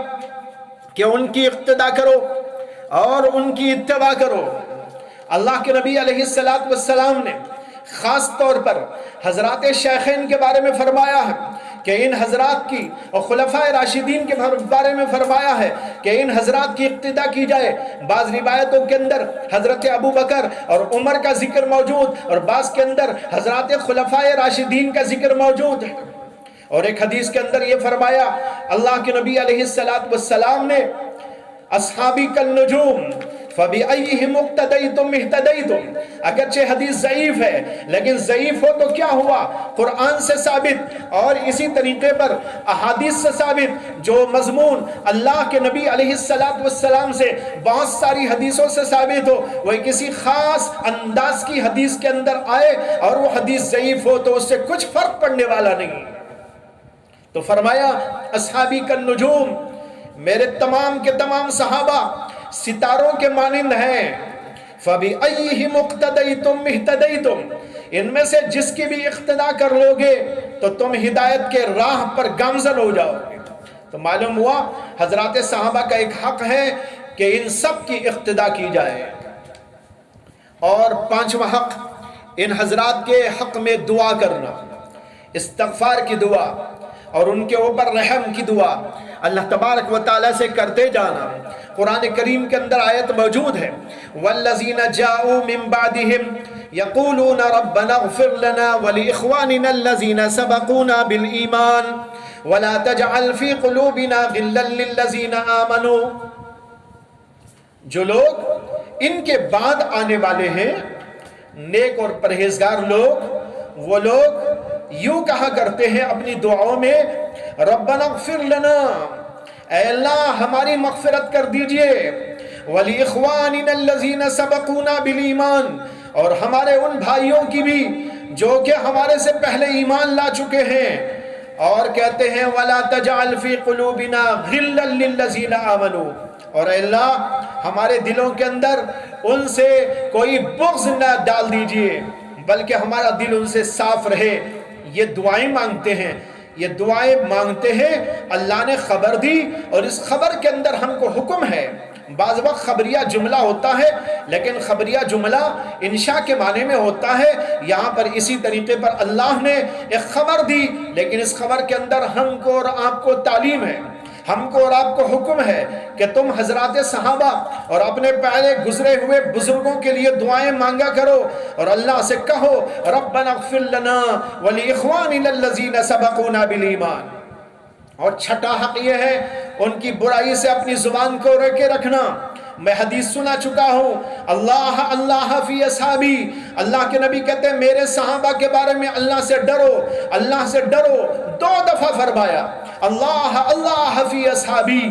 کہ ان کی اقتداء کرو اور ان کی اتباع کرو۔ اللہ کے نبی علیہ السلام نے خاص طور پر حضرات شیخین کے بارے میں فرمایا ہے کہ ان حضرات کی، اور خلفائے راشدین کے بارے میں فرمایا ہے کہ ان حضرات کی اقتداء کی جائے۔ بعض روایتوں کے اندر حضرت ابو بکر اور عمر کا ذکر موجود، اور بعض کے اندر حضرات خلفائے راشدین کا ذکر موجود ہے۔ اور ایک حدیث کے اندر یہ فرمایا اللہ کے نبی علیہ السلام نے اصحابی کالنجوم فَبِأَيِّهِمْ اقْتَدَيْتُمْ اهْتَدَيْتُمْ، اگرچہ حدیث ضعیف ہے لیکن ضعیف ہو تو کیا ہوا، قرآن سے ثابت اور اسی طریقے پر احادیث سے ثابت، جو مضمون اللہ کے نبی علیہ السلام سے بہت ساری حدیثوں سے ثابت ہو، وہ کسی خاص انداز کی حدیث کے اندر آئے اور وہ حدیث ضعیف ہو تو اس سے کچھ فرق پڑنے والا نہیں۔ تو فرمایا اصحابی کالنجوم، میرے تمام کے تمام صحابہ ستاروں کے مانند ہیں، فَبِأَيِّهِمْ اقْتَدَيْتُمْ اهْتَدَيْتُمْ، ان میں سے جس کی بھی اقتدا کر لو گے تو تم ہدایت کے راہ پر گامزن ہو جاؤ گے۔ تو معلوم ہوا حضرات صحابہ کا ایک حق ہے کہ ان سب کی اقتدا کی جائے۔ اور پانچواں حق ان حضرات کے حق میں دعا کرنا، استغفار کی دعا اور ان کے اوپر رحم کی دعا اللہ تبارک و تعالیٰ سے کرتے جانا۔ قرآن کریم کے اندر آیت موجود ہے وَالَّذِينَ جَاءُوا مِن بَعْدِهِمْ يَقُولُونَ رَبَّنَا اغْفِرْ لَنَا وَلِإِخْوَانِنَا الَّذِينَ سَبَقُونَا بِالْإِيمَانِ وَلَا تَجْعَلْ فِي قُلُوبِنَا غِلًّا لِّلَّذِينَ آمَنُوا، جو لوگ ان کے بعد آنے والے ہیں نیک اور پرہیزگار لوگ، وہ لوگ یوں کہا کرتے ہیں اپنی دعاؤں میں ربنا اغفر لنا، اے اللہ ہماری مغفرت کر دیجئے، وَلِإِخْوَانِنَا الَّذِينَ سَبَقُونَا بِالْإِيمَانِ، اور ہمارے ان بھائیوں کی بھی جو کہ ہمارے سے پہلے ایمان لا چکے ہیں، اور کہتے ہیں وَلَا تَجْعَلْ فِي قُلُوبِنَا غِلًّا لِّلَّذِينَ آمَنُوا، اور اے اللہ ہمارے دلوں کے اندر ان سے کوئی بغض نہ ڈال دیجئے بلکہ ہمارا دل ان سے صاف رہے۔ یہ دعائیں مانگتے ہیں، یہ دعائیں مانگتے ہیں، اللہ نے خبر دی اور اس خبر کے اندر ہم کو حکم ہے۔ بعض وقت خبریہ جملہ ہوتا ہے لیکن خبریہ جملہ انشاء کے معنی میں ہوتا ہے، یہاں پر اسی طریقے پر اللہ نے ایک خبر دی لیکن اس خبر کے اندر ہم کو اور آپ کو تعلیم ہے، ہم کو اور آپ کو حکم ہے کہ تم حضرات صحابہ اور اپنے پہلے گزرے ہوئے بزرگوں کے لیے دعائیں مانگا کرو اور اللہ سے کہو ربنا اغفر لنا ولإخواننا الذین سبقونا بالایمان۔ اور چھٹا حق یہ ہے ان کی برائی سے اپنی زبان کو روکے رکھنا۔ میں حدیث سنا چکا ہوں اللہ اللہ فی اصحابی، اللہ کے نبی کہتے ہیں میرے صحابہ کے بارے میں اللہ سے ڈرو، اللہ سے ڈرو، 2 دفعہ فرمایا اللہ اللہ فی اصحابی۔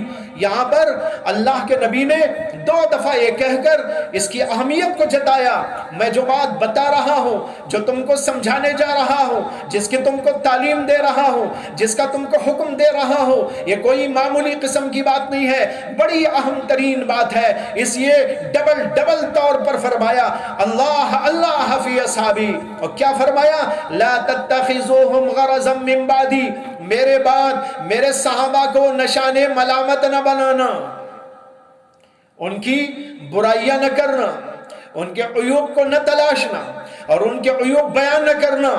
یہاں پر اللہ کے نبی نے 2 دفعہ یہ کہہ کر اس کی اہمیت کو جتایا۔ میں جو بات بتا رہا ہوں، جو تم کو سمجھانے جا رہا ہوں، جس کی تم کو تعلیم دے رہا ہوں، جس کا تم کو حکم دے رہا ہوں، یہ کوئی معمولی قسم کی بات نہیں ہے، بڑی اہم ترین بات ہے، اس لیے ڈبل طور پر فرمایا اللہ اللہ فی اصحابی۔ اور کیا فرمایا لا تتخذوہم غرضا من بعدی، میرے بعد میرے صحابہ کو نشان ملامت نہ بنانا، ان کی برائیاں نہ کرنا، ان کے عیوب کو نہ تلاشنا اور ان کے عیوب بیان نہ کرنا۔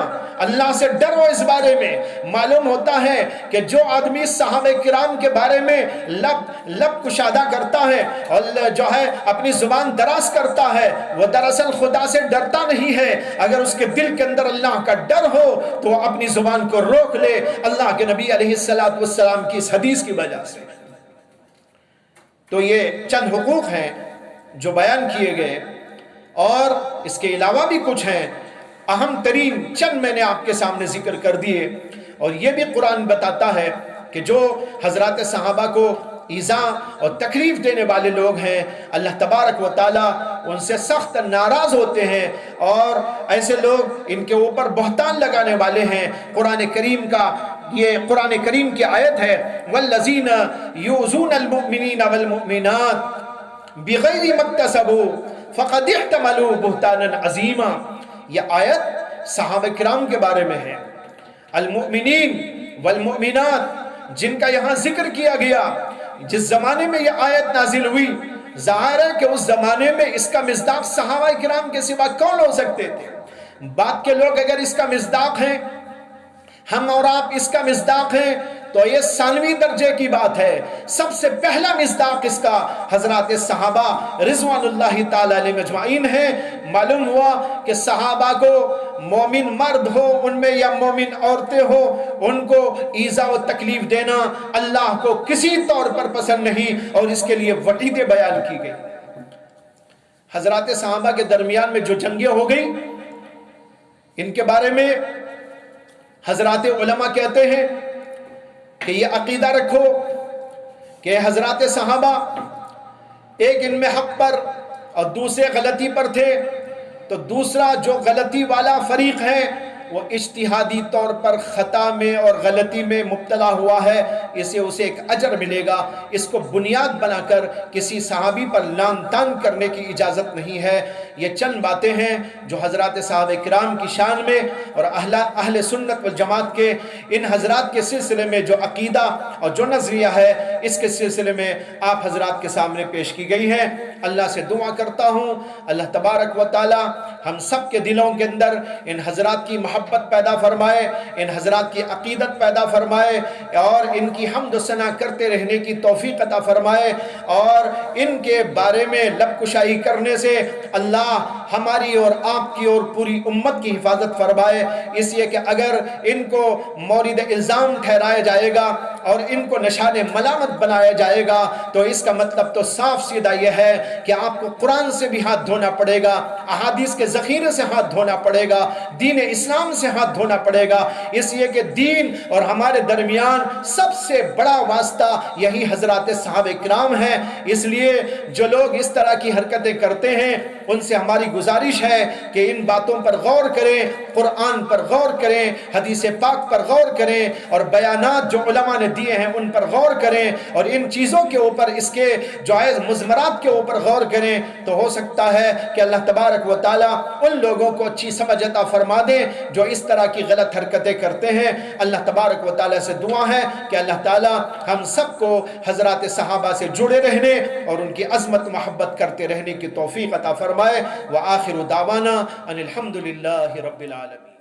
اللہ سے ڈرو اس بارے میں۔ معلوم ہوتا ہے کہ جو آدمی صحابہ کرام کے بارے میں لب کشادہ کرتا ہے اور جو ہے اپنی زبان دراز کرتا ہے، وہ دراصل خدا سے ڈرتا نہیں ہے۔ اگر اس کے دل کے اندر اللہ کا ڈر ہو تو وہ اپنی زبان کو روک لے، اللہ کے نبی علیہ السلام کی اس حدیث کی وجہ سے۔ تو یہ چند حقوق ہیں جو بیان کیے گئے اور اس کے علاوہ بھی کچھ ہیں، اہم ترین چند میں نے آپ کے سامنے ذکر کر دیے۔ اور یہ بھی قرآن بتاتا ہے کہ جو حضرات صحابہ کو ایذا اور تکلیف دینے والے لوگ ہیں، اللہ تبارک و تعالیٰ ان سے سخت ناراض ہوتے ہیں اور ایسے لوگ ان کے اوپر بہتان لگانے والے ہیں۔ قرآن کریم کا یہ قرآن کریم کی آیت ہے والذین یؤذون المؤمنین والمؤمنات بغیر ما اکتسبوا فقد احتملوا بہتانا عظیما۔ یہ آیت صحابہ کرام کے بارے میں ہے۔ المؤمنین والمؤمنات جن کا یہاں ذکر کیا گیا، جس زمانے میں یہ آیت نازل ہوئی، ظاہر ہے کہ اس زمانے میں اس کا مصداق صحابہ کرام کے سوا کون ہو سکتے تھے؟ بعد کے لوگ اگر اس کا مصداق ہیں، ہم اور آپ اس کا مصداق ہیں، تو یہ ثانوی درجے کی بات ہے۔ سب سے پہلا مصداق اس کا حضرات صحابہ رضوان اللہ تعالی علیہ مجمعین ہے۔ معلوم ہوا کہ صحابہ کو مومن مرد ہو ان میں یا مومن عورتیں ہو، ان کو ایذا و تکلیف دینا اللہ کو کسی طور پر پسند نہیں، اور اس کے لیے وعیدیں بیان کی گئی۔ حضرات صحابہ کے درمیان میں جو جنگیں ہو گئی، ان کے بارے میں حضرات علماء کہتے ہیں کہ یہ عقیدہ رکھو کہ حضرات صحابہ ایک ان میں حق پر اور دوسرے غلطی پر تھے، تو دوسرا جو غلطی والا فریق ہے وہ اجتہادی طور پر خطا میں اور غلطی میں مبتلا ہوا ہے، اسے ایک اجر ملے گا۔ اس کو بنیاد بنا کر کسی صحابی پر لان تان کرنے کی اجازت نہیں ہے۔ یہ چند باتیں ہیں جو حضرات صحابہ کرام کی شان میں اور اہل سنت والجماعت کے ان حضرات کے سلسلے میں جو عقیدہ اور جو نظریہ ہے، اس کے سلسلے میں آپ حضرات کے سامنے پیش کی گئی ہے۔ اللہ سے دعا کرتا ہوں اللہ تبارک و تعالی ہم سب کے دلوں کے اندر ان حضرات کی محبت پیدا فرمائے، ان حضرات کی عقیدت پیدا فرمائے، اور ان کی حمد و ثنا کرتے رہنے کی توفیق عطا فرمائے، اور ان کے بارے میں لب کشائی کرنے سے اللہ ہماری اور آپ کی اور پوری امت کی حفاظت فرمائے۔ اس لیے کہ اگر ان کو مورد الزام ٹھہرایا جائے گا اور ان کو نشان ملامت بنایا جائے گا، تو اس کا مطلب تو صاف سیدھا یہ ہے کہ آپ کو قرآن سے بھی ہاتھ دھونا پڑے گا، احادیث کے ذخیرے سے ہاتھ دھونا پڑے گا، دین اسلام سے ہاتھ دھونا پڑے گا۔ اس لیے کہ دین اور ہمارے درمیان سب سے بڑا واسطہ یہی حضرات صحابہ کرام ہیں۔ اس لیے جو لوگ اس طرح کی حرکتیں کرتے ہیں ان سے ہماری گزارش ہے کہ ان باتوں پر غور کریں، قرآن پر غور کریں، حدیث پاک پر غور کریں، اور بیانات جو علماء نے دیے ہیں ان پر غور کریں، اور ان چیزوں کے اوپر اس کے جائز مضمرات کے اوپر غور کریں، تو ہو سکتا ہے کہ اللہ تبارک و تعالی ان لوگوں کو اچھی سمجھ عطا فرما دیں جو اس طرح کی غلط حرکتیں کرتے ہیں۔ اللہ تبارک و تعالی سے دعا ہے کہ اللہ تعالی ہم سب کو حضرات صحابہ سے جڑے رہنے اور ان کی عظمت محبت کرتے رہنے کی توفیق عطا فرمائے۔ وآخر دعوانا ان الحمدللہ رب العالمین۔